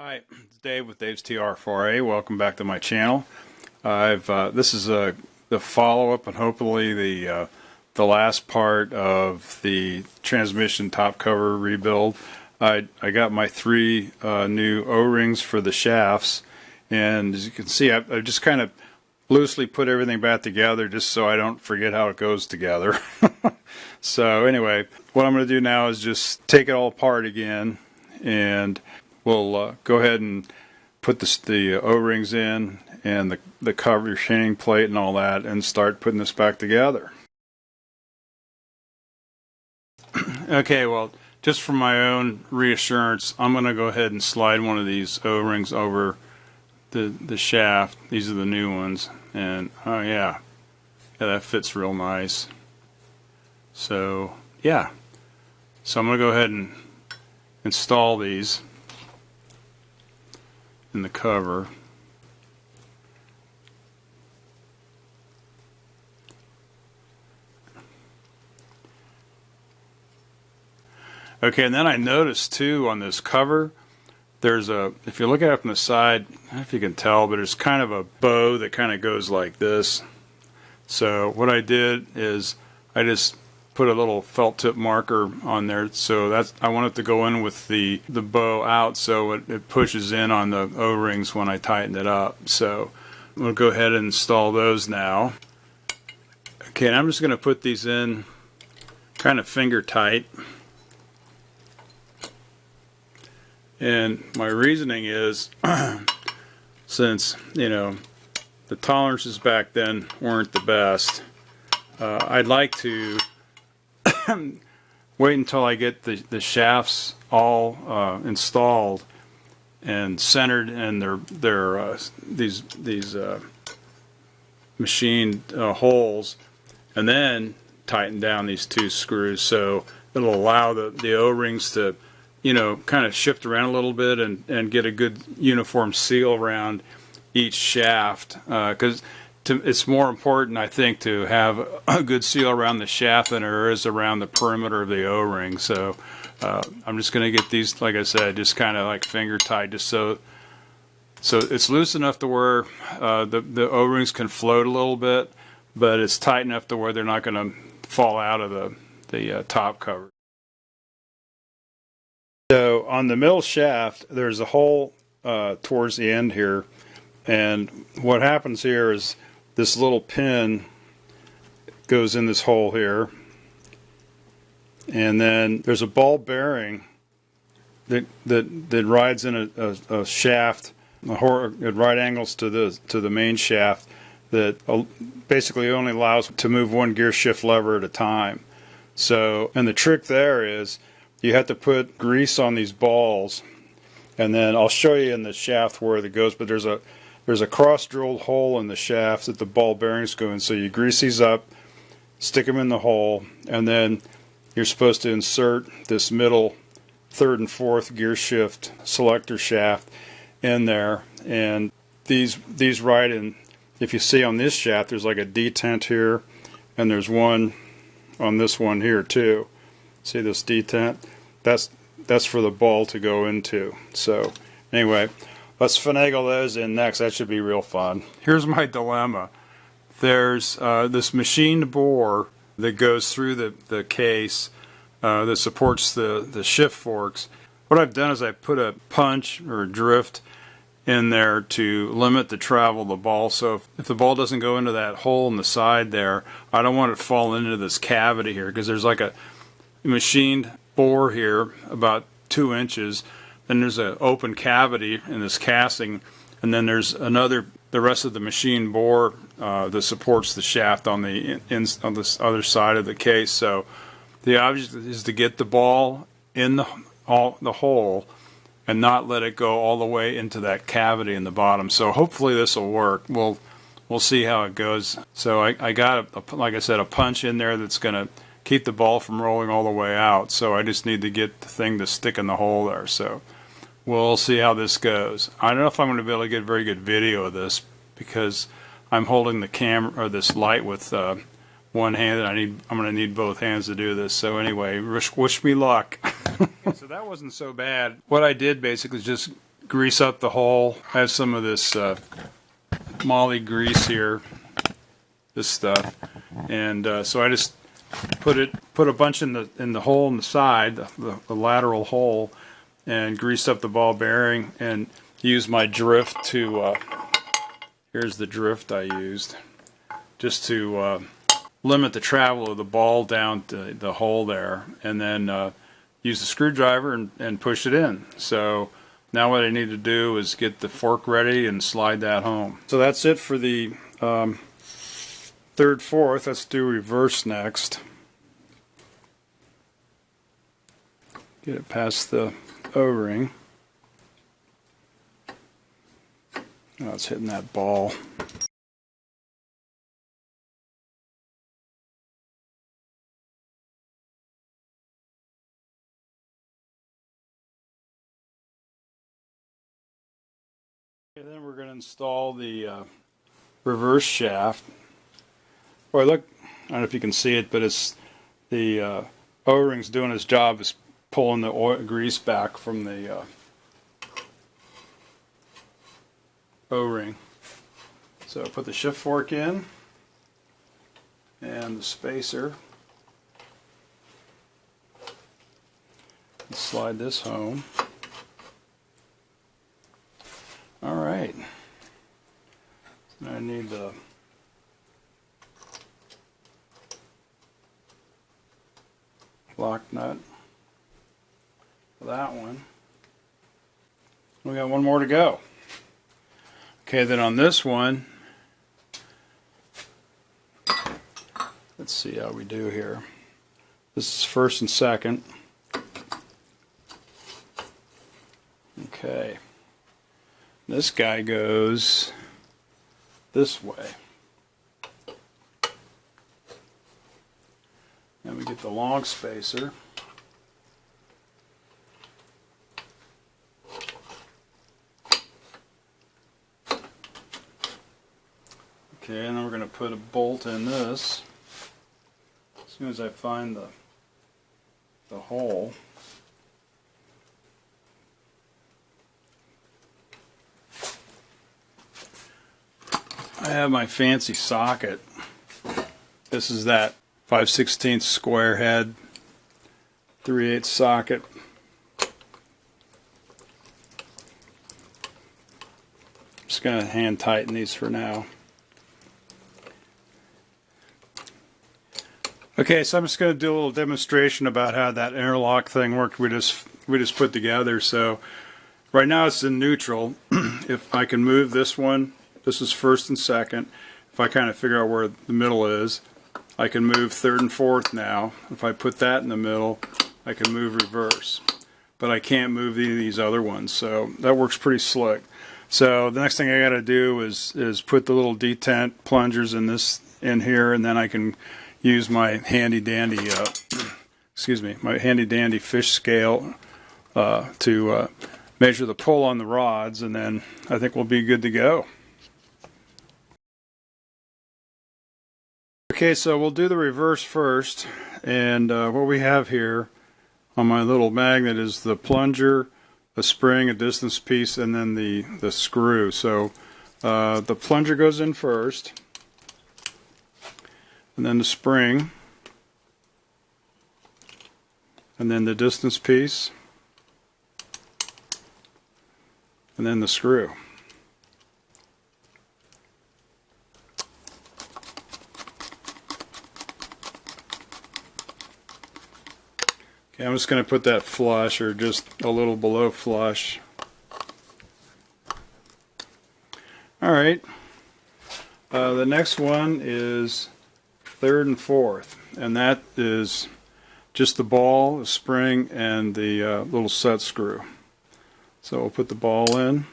Hi, it's Dave with DavesTR4. Welcome back to my channel. This is the follow-up and hopefully the last part of the transmission top cover rebuild. I got my three new O-rings for the shafts, and as you can see, I just kind of loosely put everything back together just so I don't forget how it goes together. So anyway, what I'm going to do now is just take it all apart again, and we'll go ahead and put the O-rings in and the cover, retaining plate and all that, and start putting this back together. Okay, well, just for my own reassurance, I'm going to go ahead and slide one of these O-rings over the shaft. These are the new ones, and oh yeah, that fits real nice. So yeah, so I'm going to go ahead and install these in the cover. Okay, and then I noticed too on this cover, there's if you look at it from the side, I don't know if you can tell, but it's kind of a bow that kind of goes like this. So what I did is I just put a little felt tip marker on there, so I want it to go in with the bow out, so it pushes in on the O-rings when I tighten it up. So we'll go ahead and install those now. Okay, and I'm just going to put these in kind of finger tight. And my reasoning is, since, you know, the tolerances back then weren't the best, I'd like to wait until I get the shafts all installed and centered in these machined holes, and then tighten down these two screws, so it'll allow the O-rings to, you know, kind of shift around a little bit and get a good uniform seal around each shaft, because it's more important, I think, to have a good seal around the shaft than there is around the perimeter of the O-ring. So I'm just going to get these, like I said, just kind of like finger tight, just so it's loose enough to where the O-rings can float a little bit, but it's tight enough to where they're not going to fall out of the top cover. So on the middle shaft, there's a hole towards the end here, and what happens here is this little pin goes in this hole here, and then there's a ball bearing that rides in a shaft at right angles to the main shaft that basically only allows to move one gear shift lever at a time. So, and the trick there is you have to put grease on these balls, and then I'll show you in the shaft where it goes, but there's a cross-drilled hole in the shaft that the ball bearings go in, so you grease these up, stick them in the hole, and then you're supposed to insert this middle third and fourth gear shift selector shaft in there, and these ride in. If you see on this shaft, there's like a detent here, and there's one on this one here too. See this detent? That's for the ball to go into. So anyway, let's finagle those in next. That should be real fun. Here's my dilemma. There's this machined bore that goes through the case that supports the shift forks. What I've done is I put a punch or a drift in there to limit the travel of the ball. So if the ball doesn't go into that hole in the side there, I don't want it to fall into this cavity here, because there's like a machined bore here about 2 inches, then there's an open cavity in this casting, and then there's the rest of the machine bore that supports the shaft on on this other side of the case. So the object is to get the ball in the hole and not let it go all the way into that cavity in the bottom. So hopefully this will work. We'll see how it goes. So I got like I said, a punch in there that's going to keep the ball from rolling all the way out. So I just need to get the thing to stick in the hole there. So we'll see how this goes. I don't know if I'm going to be able to get very good video of this, because I'm holding the camera or this light with one hand, and I'm going to need both hands to do this. So anyway, wish me luck. Okay, so that wasn't so bad. What I did basically is just grease up the hole. I have some of this moly grease here, this stuff, and so I just put a bunch in the hole in the side, the lateral hole, and greased up the ball bearing, and used my drift to here's the drift I used, just to limit the travel of the ball down to the hole there, and then use the screwdriver and push it in. So now what I need to do is get the fork ready and slide that home. So that's it for the third, fourth. Let's do reverse next. Get it past the O-ring. Oh, it's hitting that ball. Okay, then we're going to install the reverse shaft. Boy, look, I don't know if you can see it, but it's the O-ring's doing its job, is pulling the oil, grease back from the O-ring. So put the shift fork in and the spacer. And slide this home. All right. Now I need the lock nut for that one. We got one more to go. Okay, then on this one, let's see how we do here. This is first and second. Okay. This guy goes this way. Then we get the long spacer. Okay, and then we're going to put a bolt in this as soon as I find the hole. I have my fancy socket. This is that 5/16 square head 3/8 socket. I'm just going to hand tighten these for now. Okay, so I'm just going to do a little demonstration about how that interlock thing worked. We just put together. So right now it's in neutral. If I can move this one, this is first and second. If I kind of figure out where the middle is, I can move third and fourth now. If I put that in the middle, I can move reverse. But I can't move any of these other ones, so that works pretty slick. So the next thing I got to do is put the little detent plungers in here, and then I can use my handy dandy fish scale to measure the pull on the rods, and then I think we'll be good to go. Okay, so we'll do the reverse first, and what we have here on my little magnet is the plunger, a spring, a distance piece, and then the screw. So the plunger goes in first, and then the spring, and then the distance piece, and then the screw. Okay, I'm just going to put that flush, or just a little below flush. Alright, the next one is third and fourth, and that is just the ball, the spring, and the little set screw. So we'll put the ball in,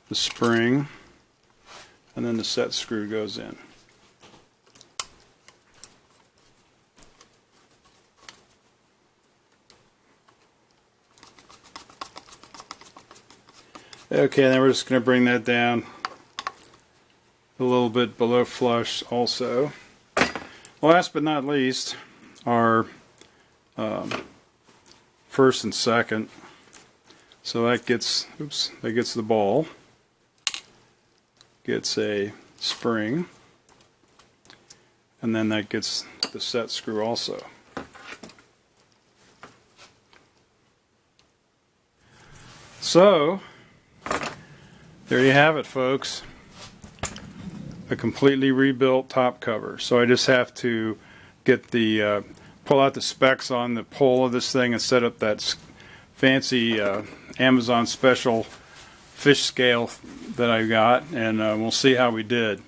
the spring, and then the set screw goes in. Okay, then we're just going to bring that down a little bit below flush also. Last but not least, our first and second. So that gets, oops, that gets the ball, gets a spring, and then that gets the set screw also. So there you have it, folks. A completely rebuilt top cover. So I just have to get the pull out the specs on the pole of this thing and set up that fancy Amazon special fish scale that I got, and we'll see how we did.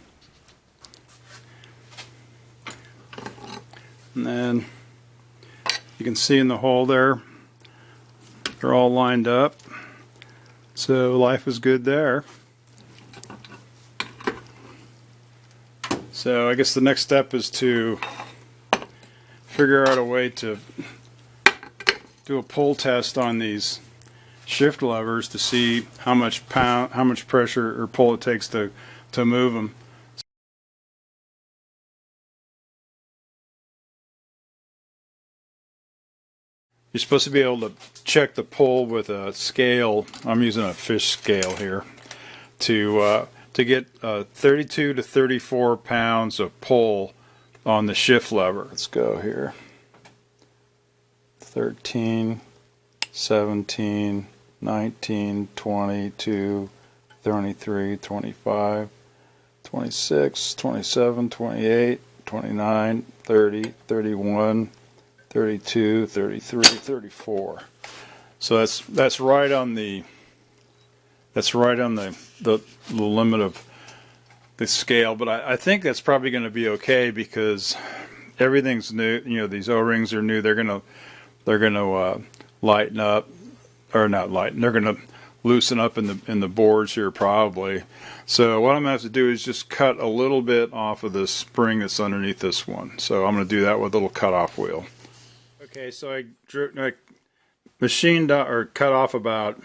And then you can see in the hole there, they're all lined up. So life is good there. So I guess the next step is to figure out a way to do a pull test on these shift levers to see how much pressure or pull it takes to move them. You're supposed to be able to check the pull with a scale. I'm using a fish scale here to get 32 to 34 pounds of pull on the shift lever. Let's go here. 13, 17, 19, 22, 23, 25, 26, 27, 28, 29, 30, 31, 32, 33, 34. So that's right on the limit of the scale, but I think that's probably going to be okay because everything's new. You know, these O-rings are new. They're gonna lighten up, or not lighten. They're gonna loosen up in the boards here probably. So what I'm gonna have to do is just cut a little bit off of the spring that's underneath this one. So I'm gonna do that with a little cutoff wheel. Okay, so I machined or cut off about,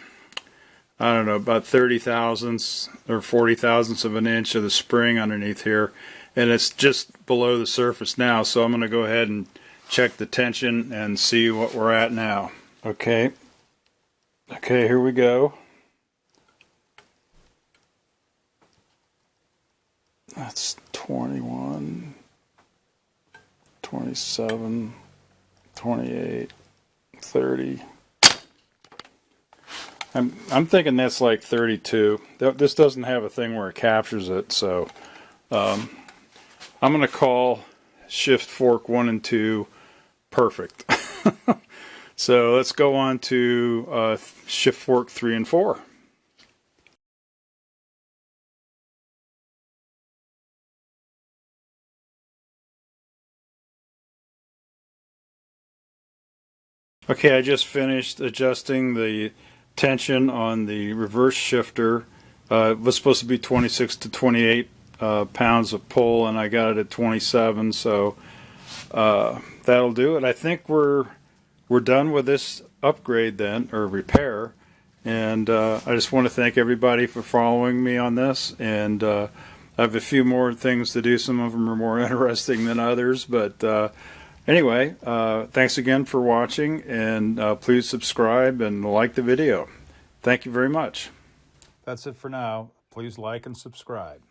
I don't know, about 30 thousandths or 40 thousandths of an inch of the spring underneath here, and it's just below the surface now. So I'm going to go ahead and check the tension and see what we're at now. Okay, here we go. That's 21, 27, 28, 30. I'm thinking that's like 32. This doesn't have a thing where it captures it, so I'm going to call shift fork 1 and 2 perfect. So let's go on to shift fork 3 and 4. Okay, I just finished adjusting the tension on the reverse shifter. It was supposed to be 26 to 28 pounds of pull, and I got it at 27, so that'll do it. I think we're done with this upgrade then, or repair, and I just want to thank everybody for following me on this, and I have a few more things to do. Some of them are more interesting than others, but anyway, thanks again for watching, and please subscribe and like the video. Thank you very much. That's it for now. Please like and subscribe.